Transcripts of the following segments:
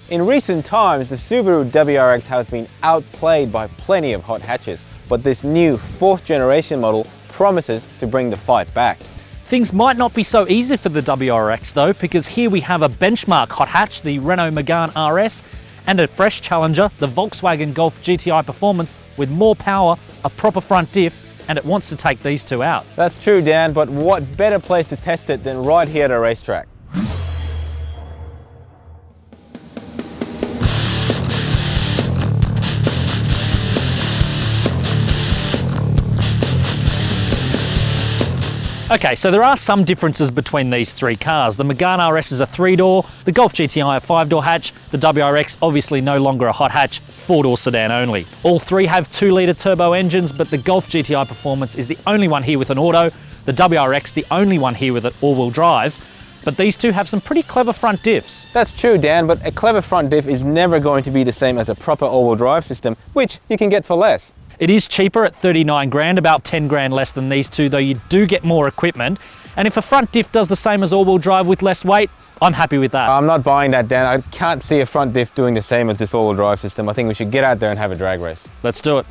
In recent times, the Subaru WRX has been outplayed by plenty of hot hatches, but this new 4th generation model promises to bring the fight back. Things might not be so easy for the WRX though, because here we have a benchmark hot hatch, the Renault Megane RS, and a fresh challenger, the Volkswagen Golf GTI Performance, with more power, a proper front diff, and it wants to take these two out. That's true, Dan, but what better place to test it than right here at a racetrack? Okay, so there are some differences between these three cars. The Megane RS is a 3-door, the Golf GTI a 5-door hatch, the WRX obviously no longer a hot hatch, 4-door sedan only. All three have 2-litre turbo engines, but the Golf GTI Performance is the only one here with an auto, the WRX the only one here with an all-wheel drive, but these two have some pretty clever front diffs. That's true, Dan, but a clever front diff is never going to be the same as a proper all-wheel drive system, which you can get for less. It is cheaper at 39 grand, about 10 grand less than these two, though you do get more equipment. And if a front diff does the same as all-wheel drive with less weight, I'm happy with that. I'm not buying that, Dan. I can't see a front diff doing the same as this all-wheel drive system. I think we should get out there and have a drag race. Let's do it.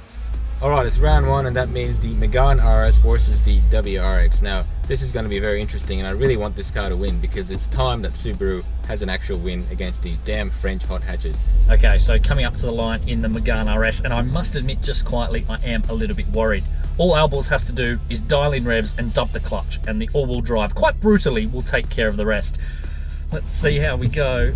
All right, it's round one, and that means the Megane RS versus the WRX. Now, this is going to be very interesting, and I really want this car to win because it's time that Subaru has an actual win against these damn French hot hatches. Okay, so coming up to the line in the Megane RS, and I must admit just quietly, I am a little bit worried. All Albors has to do is dial in revs and dump the clutch, and the all-wheel drive, quite brutally, will take care of the rest. Let's see how we go.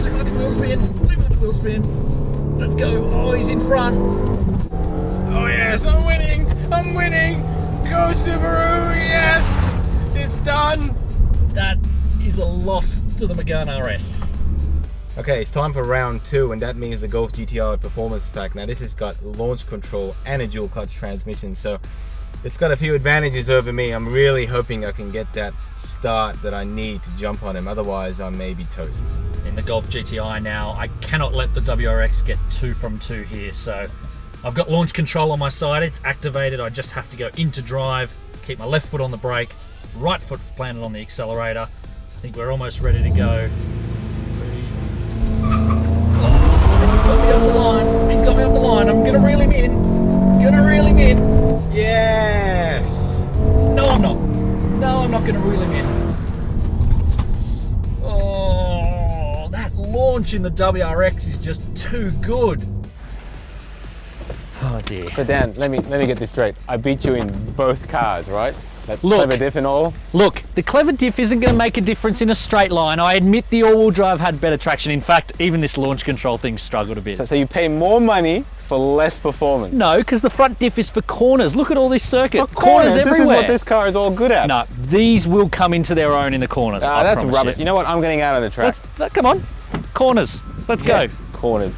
Too much wheel spin, too much wheel spin. Let's go. Oh, he's in front. Oh yes, I'm winning! I'm winning! Go Subaru, yes! It's done! That is a loss to the Megane RS. Okay, it's time for round two, and that means the Golf GTI Performance Pack. Now this has got launch control and a dual clutch transmission, so it's got a few advantages over me. I'm really hoping I can get that start that I need to jump on him, otherwise I may be toast. In the Golf GTI now, I cannot let the WRX get 2 from 2 here, so I've got launch control on my side, it's activated. I just have to go into drive, keep my left foot on the brake, right foot planted on the accelerator. I think we're almost ready to go. Oh, he's got me off the line, he's got me off the line. I'm gonna reel him in, Yes! No, I'm not. No, I'm not gonna reel him in. Oh, that launch in the WRX is just too good. Oh dear. So Dan, let me get this straight. I beat you in both cars, right? That Look, clever diff and all? Look, the clever diff isn't going to make a difference in a straight line. I admit the all-wheel drive had better traction. In fact, even this launch control thing struggled a bit. So you pay more money for less performance? No, because the front diff is for corners. Look at all this circuit. For corners everywhere. This is what this car is all good at. No, these will come into their own in the corners. That's rubbish. You know what? I'm getting out of the track. Come on. Corners. Let's go. Corners.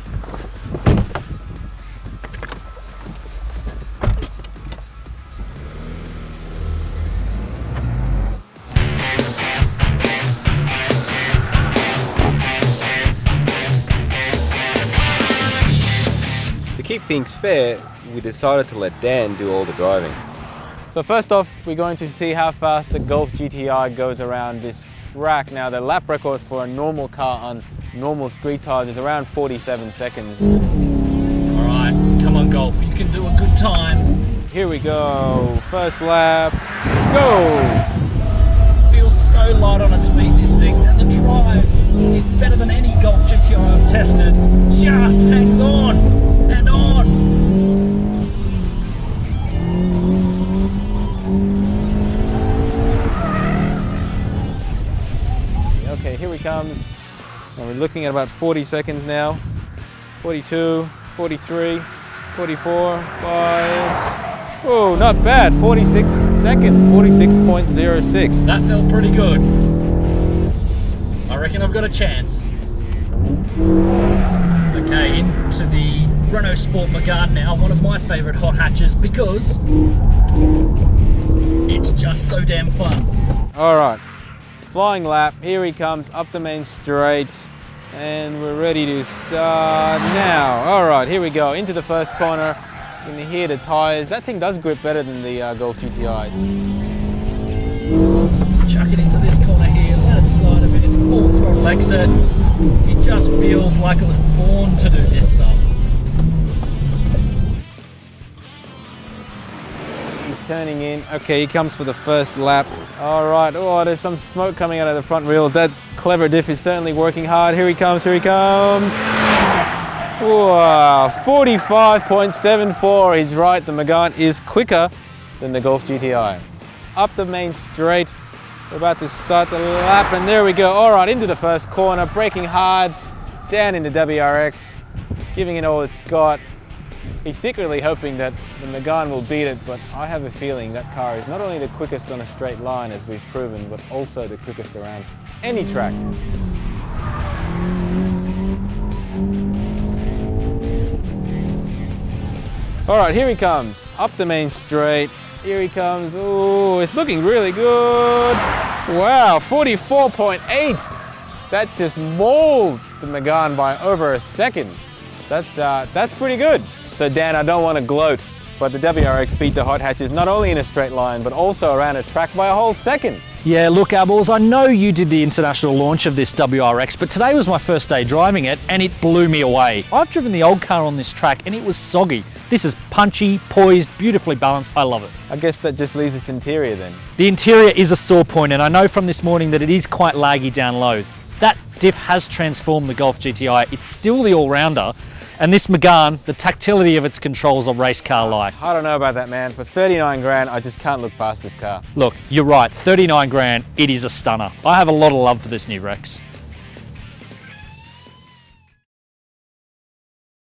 To keep things fair, we decided to let Dan do all the driving. So first off, we're going to see how fast the Golf GTI goes around this track. Now the lap record for a normal car on normal street tires is around 47 seconds. All right, come on Golf, you can do a good time. Here we go, first lap, go! Feels so light on its feet, this thing, and the drive is better than any Golf GTI I've tested. Just hangs on and on. Okay, here he comes. And we're looking at about 40 seconds now. 42, 43, 44, 5. Oh, not bad. 46 seconds, 46.06. That felt pretty good. I reckon I've got a chance. Okay, into the Renault Sport Megane now, one of my favourite hot hatches because it's just so damn fun. All right, flying lap. Here he comes up the main straight, and we're ready to start now. All right, here we go into the first corner. You can hear the tires. That thing does grip better than the Golf GTI. Chuck it into this corner here, let it slide a bit in full throttle likes it. It just feels like it was born to do this stuff. He's turning in. Okay, he comes for the first lap. All right. Oh, there's some smoke coming out of the front wheels. That clever diff is certainly working hard. Here he comes. Here he comes. Wow, 45.74. He's right. The Megane is quicker than the Golf GTI. Up the main straight. We're about to start the lap, and there we go. All right, into the first corner, braking hard, down into WRX, giving it all it's got. He's secretly hoping that the Megane will beat it, but I have a feeling that car is not only the quickest on a straight line, as we've proven, but also the quickest around any track. All right, here he comes, up the main straight. Here he comes. Oh, it's looking really good. Wow, 44.8. That just mauled the Megane by over a second. That's pretty good. So Dan, I don't want to gloat, but the WRX beat the hot hatches not only in a straight line, but also around a track by a whole second. Yeah, look, Abels, I know you did the international launch of this WRX, but today was my first day driving it and it blew me away. I've driven the old car on this track and it was soggy. This is punchy, poised, beautifully balanced. I love it. I guess that just leaves its interior then. The interior is a sore point, and I know from this morning that it is quite laggy down low. That diff has transformed the Golf GTI. It's still the all-rounder, and this Megane, the tactility of its controls are race car-like. I don't know about that, man. For 39 grand, I just can't look past this car. Look, you're right, 39 grand, it is a stunner. I have a lot of love for this new Rex.